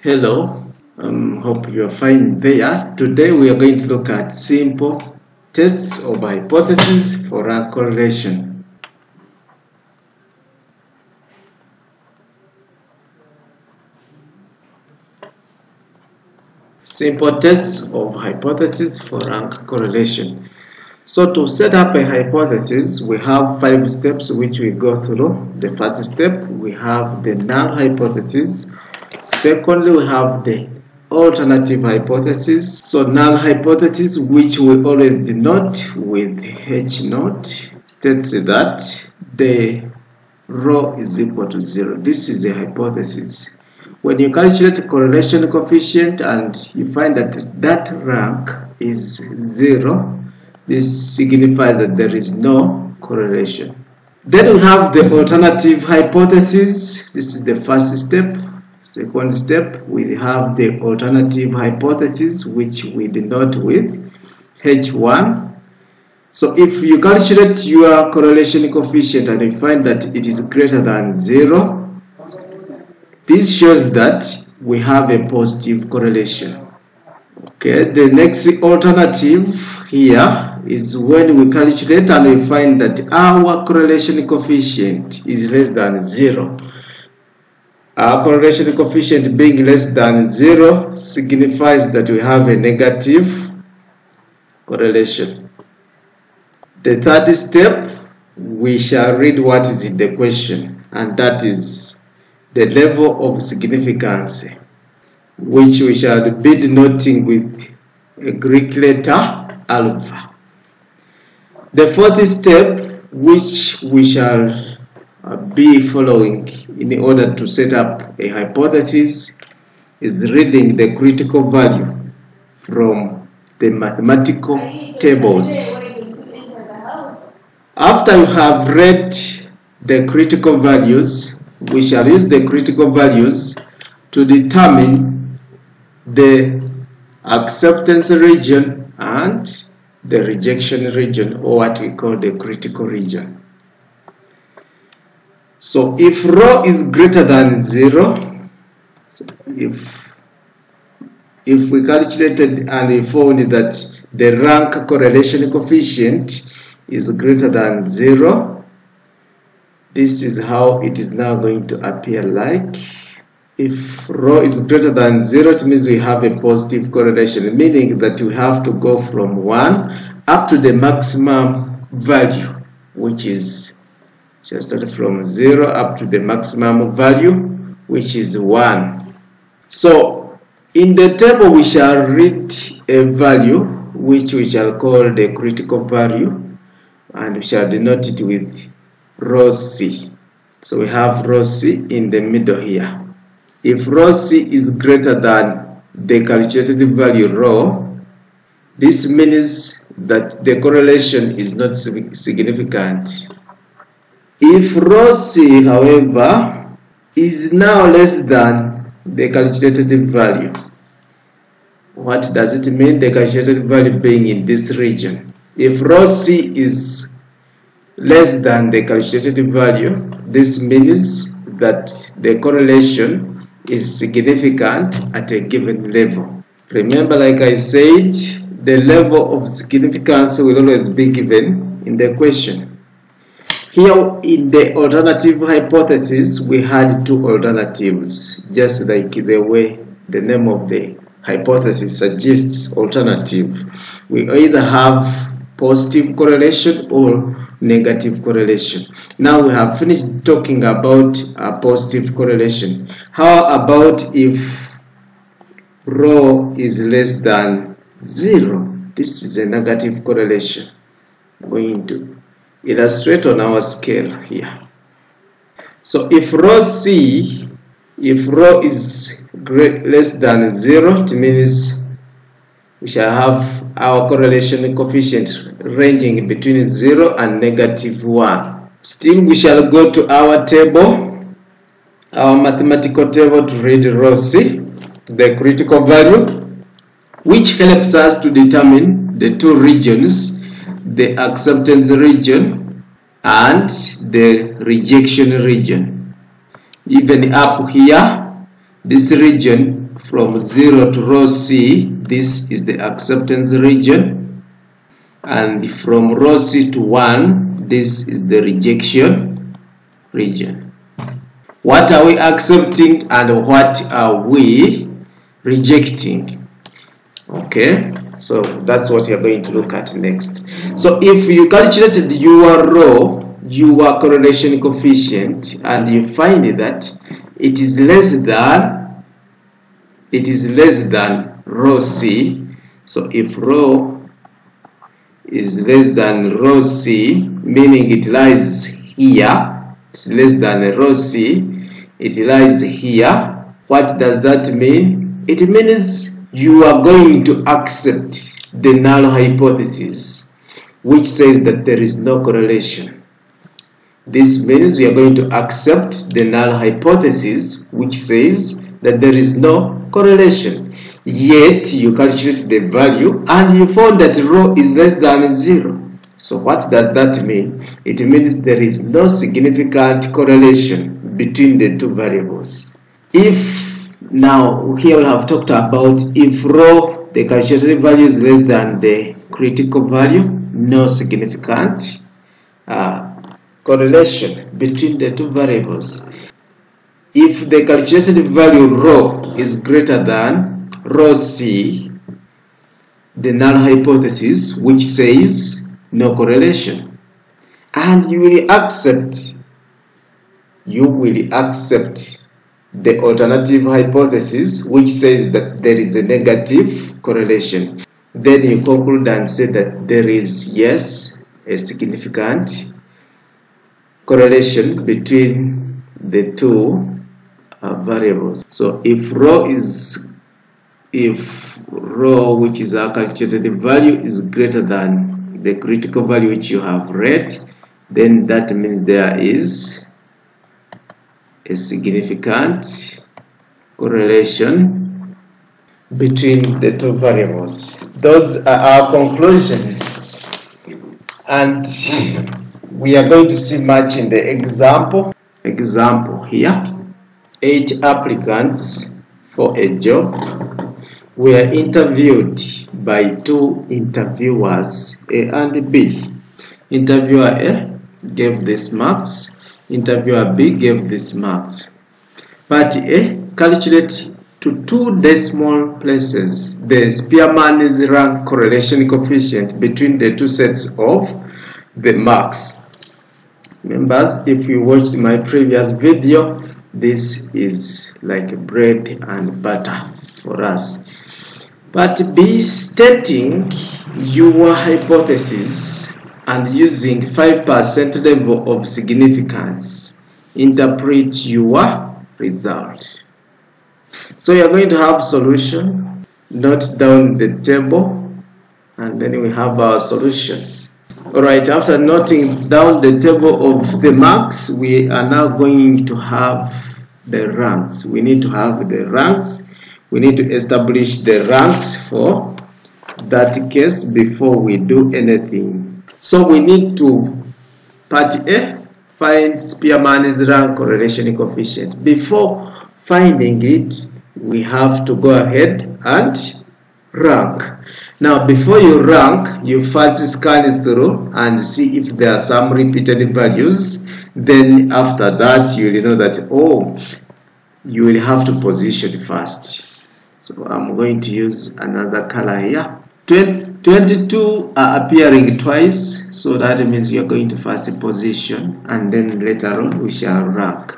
Hello, hope you are fine there. Today we are going to look at simple tests of hypothesis for rank correlation. Simple tests of hypothesis for rank correlation. So to set up a hypothesis, we have 5 steps which we go through. The first step, we have the null hypothesis. Secondly, we have the alternative hypothesis. So null hypothesis, which we always denote with H naught, states that the rho is equal to 0. This is a hypothesis. When you calculate a correlation coefficient and you find that rank is 0, this signifies that there is no correlation. Then we have the alternative hypothesis. This is the first step. Second step, we have the alternative hypothesis, which we denote with H1. So if you calculate your correlation coefficient and you find that it is greater than 0, this shows that we have a positive correlation. Okay, the next alternative here is when we calculate and we find that our correlation coefficient is less than 0. Our correlation coefficient being less than 0 signifies that we have a negative correlation. The third step, we shall read what is in the question, and that is the level of significance, which we shall be denoting with a Greek letter alpha. The fourth step, which we shall be following in order to set up a hypothesis, is reading the critical value from the mathematical tables. After you have read the critical values, we shall use the critical values to determine the acceptance region and the rejection region, or what we call the critical region. So if rho is greater than 0, so if we calculated and we found that the rank correlation coefficient is greater than 0, this is how it is now going to appear like. If rho is greater than 0, it means we have a positive correlation, meaning that we have to go from 1 up to the maximum value, which is just start from 0 up to the maximum value, which is 1. So in the table we shall read a value which we shall call the critical value, and we shall denote it with rho C. So we have rho C in the middle here. If rho C is greater than the calculated value rho, this means that the correlation is not significant. If rho C, however, is now less than the calculated value, what does it mean? The calculated value being in this region. If rho C is less than the calculated value, this means that the correlation is significant at a given level. Remember, like I said, the level of significance will always be given in the question. Here in the alternative hypothesis, we had 2 alternatives, just like the way the name of the hypothesis suggests, alternative. We either have positive correlation or negative correlation. Now we have finished talking about a positive correlation. How about if rho is less than 0? This is a negative correlation. I'm going to illustrate on our scale here. So if rho is less than 0, it means we shall have our correlation coefficient ranging between 0 and -1. Still, we shall go to our table, our mathematical table, to read rho C, the critical value, which helps us to determine the 2 regions, the acceptance region and the rejection region. Even up here, this region from 0 to row C, this is the acceptance region, and from row C to 1, this is the rejection region. What are we accepting and what are we rejecting? Okay, so that's what you're going to look at next. So if you calculated your row, your correlation coefficient, and you find that it is less than row C. So if row is less than row C, meaning it lies here, it's less than row C, it lies here. What does that mean? It means you are going to accept the null hypothesis, which says that there is no correlation. This means we are going to accept the null hypothesis, which says that there is no correlation. Yet you calculate the value and you found that rho is less than 0. So what does that mean? It means there is no significant correlation between the two variables. If now here we have talked about if rho, the calculated value, is less than the critical value, no significant correlation between the two variables. If the calculated value rho is greater than rho C, the null hypothesis, which says no correlation, and you will accept the alternative hypothesis, which says that there is a negative correlation. Then you conclude and say that there is, yes, a significant correlation between the two variables. So if rho, which is our calculated value, is greater than the critical value which you have read, then that means there is a significant correlation between the two variables. Those are our conclusions, and we are going to see much in the example. Example here, 8 applicants for a job were interviewed by 2 interviewers, A and B. Interviewer A gave this marks, interviewer B gave this marks. Part A, calculate to 2 decimal places the Spearman's rank correlation coefficient between the 2 sets of the marks. Members, if you watched my previous video, this is like bread and butter for us. Part B, stating your hypothesis and using 5% level of significance, interpret your result. So you're going to have solution, note down the table, and then we have our solution. Alright, after noting down the table of the marks, we are now going to have the ranks. We need to have the ranks. We need to establish the ranks for that case before we do anything. So we need to, part A, find Spearman's rank correlation coefficient. Before finding it, we have to go ahead and rank. Now before you rank, you first scan through and see if there are some repeated values. Then after that, you will know that, oh, you will have to position first. So I'm going to use another color here. 22 are appearing twice, so that means we are going to first position and then later on we shall rank.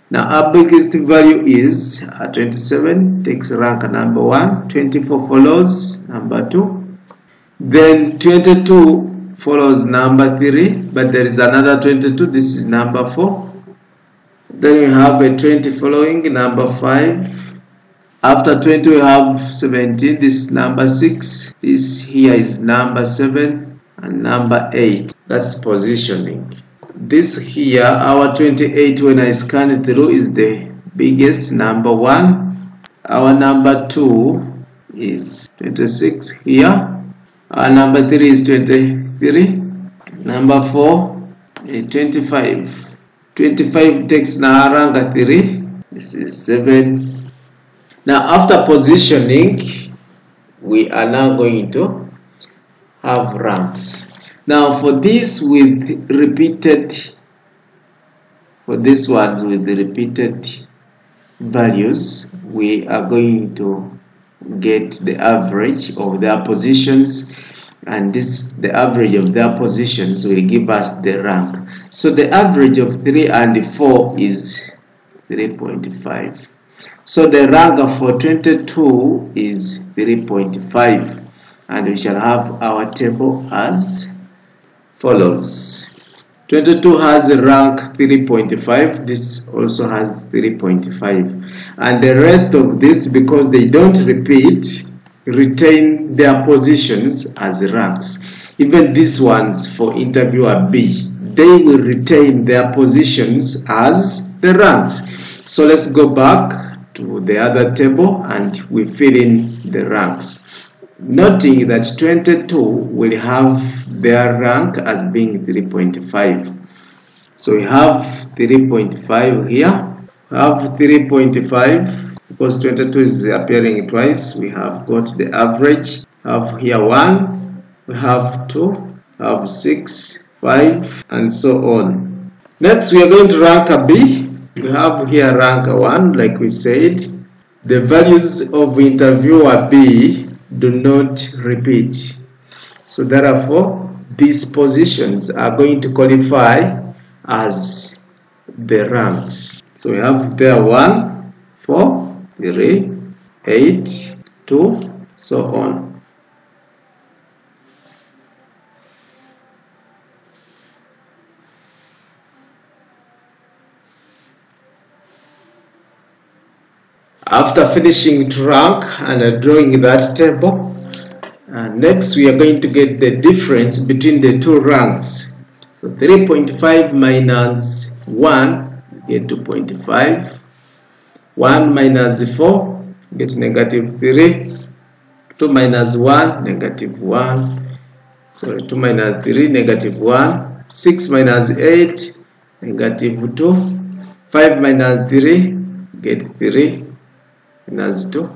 Now our biggest value is 27, takes rank number 1, 24 follows number 2, then 22 follows number 3, but there is another 22, this is number 4, then we have a 20 following number 5, after 20 we have 17, this is number 6, this here is number 7 and number 8, that's positioning. This here, our 28, when I scan it through, is the biggest, number 1. Our number 2 is 26 here. Our number 3 is 23. Number 4 is 25. 25 takes now rank 3. This is 7. Now after positioning, we are now going to have ranks. Now for this with repeated, for this ones with the repeated values, we are going to get the average of their positions, and this, the average of their positions, will give us the rank. So the average of 3 and 4 is 3.5. So the rank for 22 is 3.5, and we shall have our table as follows. 22 has a rank 3.5, this also has 3.5, and the rest of this, because they don't repeat, retain their positions as ranks. Even these ones for interviewer B, they will retain their positions as the ranks. So let's go back to the other table and we fill in the ranks, noting that 22 will have their rank as being 3.5. So we have 3.5 here, we have 3.5 because 22 is appearing twice. We have got the average, we have here 1, we have 2, we have 6, 5, and so on. Next we are going to rank a B. We have here rank 1, like we said. The values of interviewer B do not repeat. So therefore, these positions are going to qualify as the ranks. So we have there 1, 4, 3, 8, 2, so on. After finishing to rank and drawing that table, next we are going to get the difference between the two ranks. So 3.5 minus 1, get 2.5. 1 minus 4, get negative 3. 2 minus 1, negative 1. Sorry, 2 minus 3, negative 1. 6 minus 8, negative 2. 5 minus 3, get 3. Minus 2.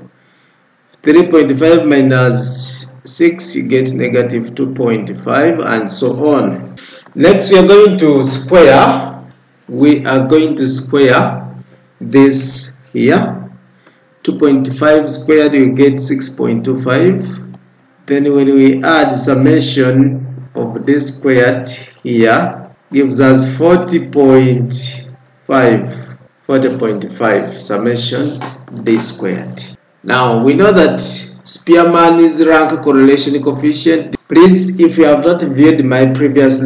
3.5 minus 6, you get negative 2.5, and so on. Next we are going to square. We are going to square this here. 2.5 squared, you get 6.25. Then when we add summation of this squared here, gives us 40.5. 40.5 summation d squared. Now we know that Spearman's rank correlation coefficient. Please, if you have not viewed my previous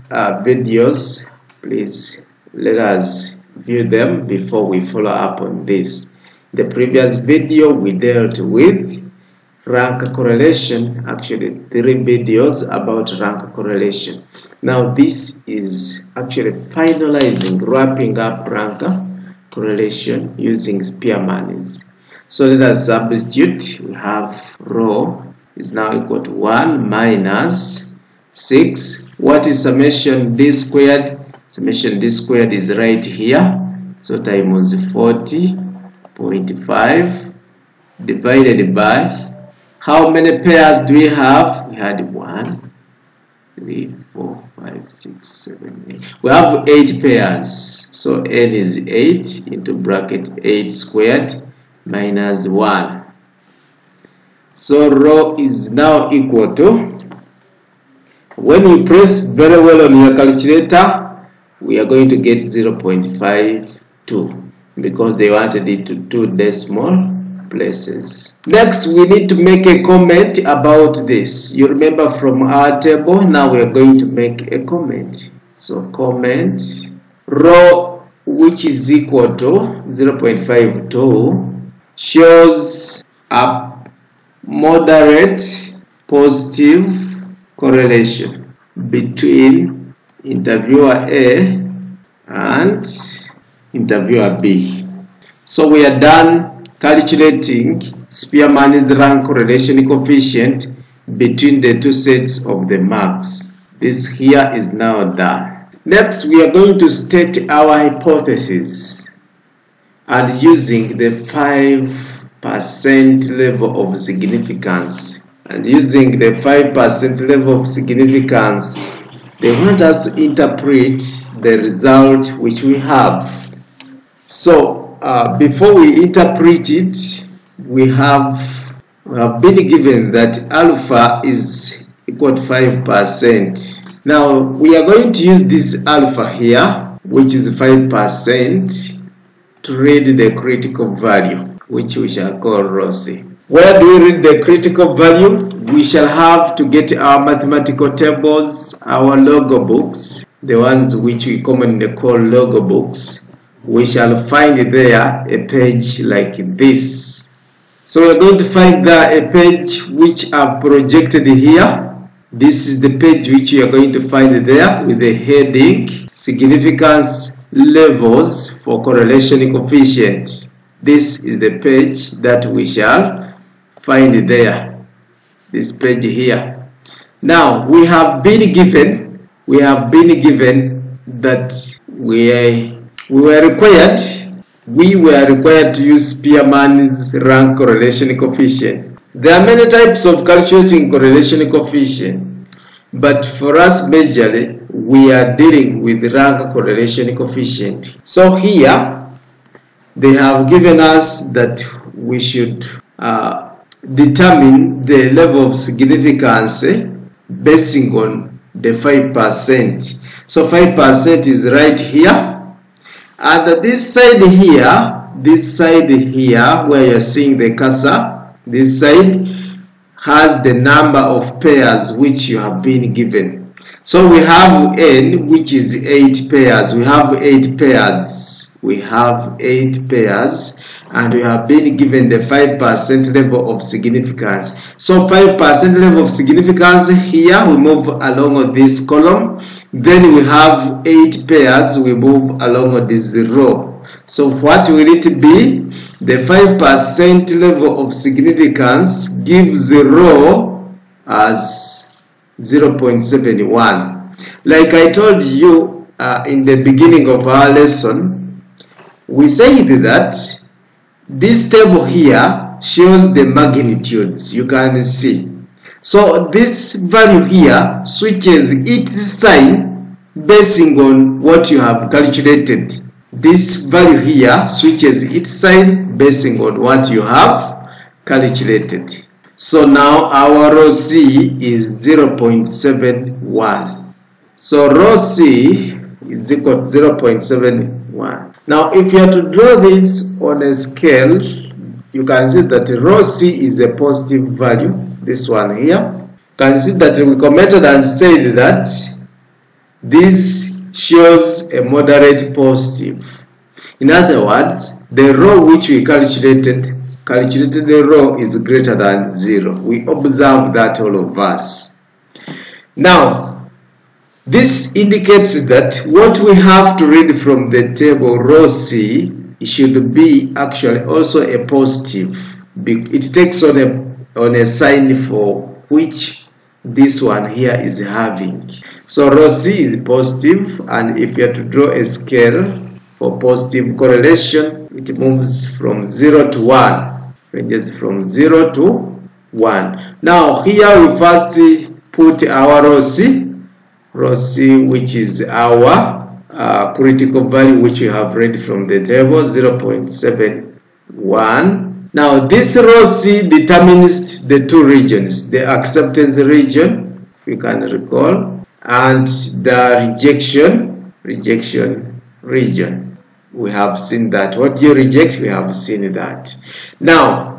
videos, please let us view them before we follow up on this. The previous video we dealt with rank correlation, actually 3 videos about rank correlation. Now this is actually finalizing, wrapping up rank correlation using Spearman's. So let us substitute. We have rho is now equal to 1 minus 6. What is summation d squared? Summation d squared is right here. So times 40.5 divided by, how many pairs do we have? We had 1, 3, 4, 5, 6, 7, 8. We have 8 pairs. So n is 8 into bracket 8 squared minus 1. So rho is now equal to, when you press very well on your calculator, we are going to get 0.52 because they wanted it to 2 decimal places. Next, we need to make a comment about this. You remember from our table, now we are going to make a comment. So comment rho, which is equal to 0.52, shows a moderate positive correlation between interviewer A and interviewer B. So we are done calculating Spearman's rank correlation coefficient between the two sets of the marks. This here is now done. Next, we are going to state our hypothesis, and using the 5 5% level of significance. And using the 5% level of significance, they want us to interpret the result which we have. So before we interpret it, we have been given that alpha is equal to 5%. Now we are going to use this alpha here, which is 5%, to read the critical value, which we shall call rho C. Where do we read the critical value? We shall have to get our mathematical tables, our logo books, the ones which we commonly call logo books. We shall find there a page like this. So we are going to find there a page which I've projected here. This is the page which you are going to find there with the heading Significance Levels for Correlation Coefficient. This is the page that we shall find there. This page here. Now we have been given that we were required to use Spearman's rank correlation coefficient. There are many types of calculating correlation coefficient, but for us majorly we are dealing with rank correlation coefficient. So here they have given us that we should determine the level of significance basing on the 5%. So 5% is right here. And this side here where you are seeing the cursor, this side has the number of pairs which you have been given. So we have n, which is 8 pairs. We have 8 pairs. And we have been given the 5% level of significance. So 5% level of significance here, we move along this column. Then we have 8 pairs, we move along this row. So what will it be? The 5% level of significance gives the row as 0.71. Like I told you in the beginning of our lesson, we said that this table here shows the magnitudes, you can see. So this value here switches its sign basing on what you have calculated. This value here switches its sign basing on what you have calculated. So now our rho C is 0.71. So rho C is equal to 0.71. Now if you are to draw this on a scale, you can see that rho C is a positive value, this one here. You can see that we commented and said that this shows a moderate positive. In other words, the rho which we calculated the rho is greater than 0. We observe that all of us. Now, this indicates that what we have to read from the table rho C should be actually also a positive. It takes on a sign for which this one here is having. So rho C is positive, and if you have to draw a scale for positive correlation, it moves from 0 to 1. Ranges from 0 to 1. Now here we first put our rho C, which is our critical value which we have read from the table, 0.71. Now this rho C determines the two regions, the acceptance region, if you can recall, and the rejection region. We have seen that. What you reject, we have seen that. Now,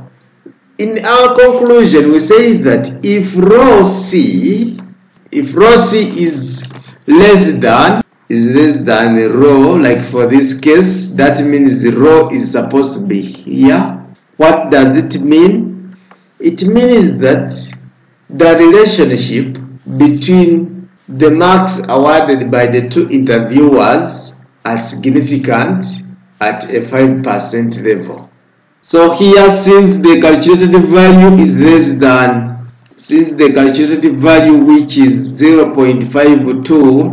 in our conclusion, we say that if rho C is less than rho, like for this case, that means the rho is supposed to be here. What does it mean? It means that the relationship between the marks awarded by the two interviewers are significant at a 5% level. So here, since the calculated value is less than, which is 0.52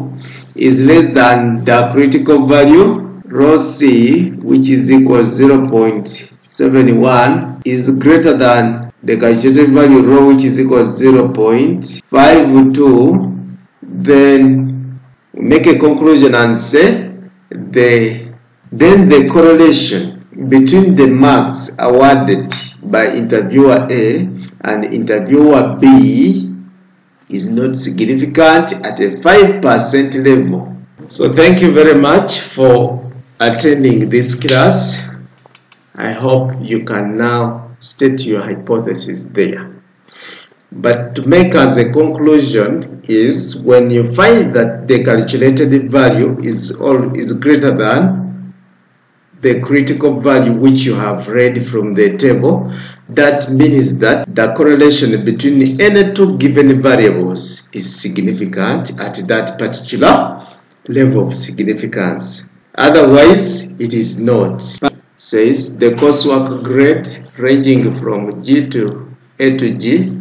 is less than the critical value, rho C, which is equal to 0.71, 71 is greater than the calculated value rho, which is equal to 0.52, then make a conclusion and say then the correlation between the marks awarded by interviewer A and interviewer B is not significant at a 5% level. So thank you very much for attending this class. I hope you can now state your hypothesis there. But to make as a conclusion is when you find that the calculated value is greater than the critical value which you have read from the table, that means that the correlation between any two given variables is significant at that particular level of significance. Otherwise, it is not. Says the coursework grade ranging from G to A to G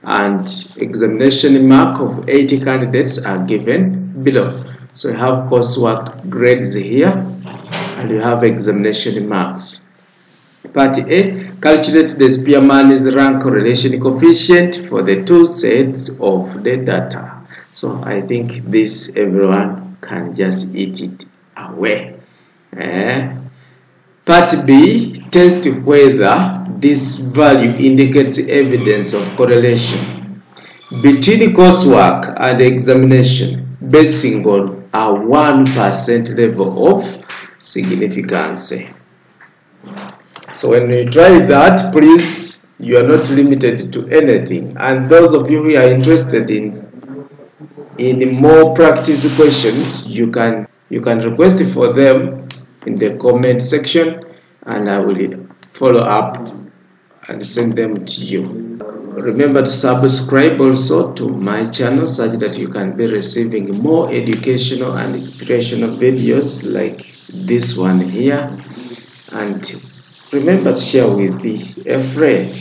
and examination mark of 80 candidates are given below. So you have coursework grades here and you have examination marks. Part A, calculate the Spearman's rank correlation coefficient for the two sets of the data. So I think this everyone can just eat it away. Part B, test whether this value indicates evidence of correlation between coursework and examination basing on a 1% level of significance. So when you try that, please, you are not limited to anything. And those of you who are interested in more practice questions, you can request for them in the comment section, and I will follow up and send them to you. Remember to subscribe also to my channel such that you can be receiving more educational and inspirational videos like this one here. And remember to share with a friend.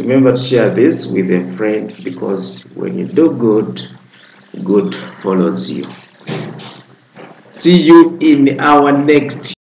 Remember to share this with a friend, because when you do good, good follows you. See you in our next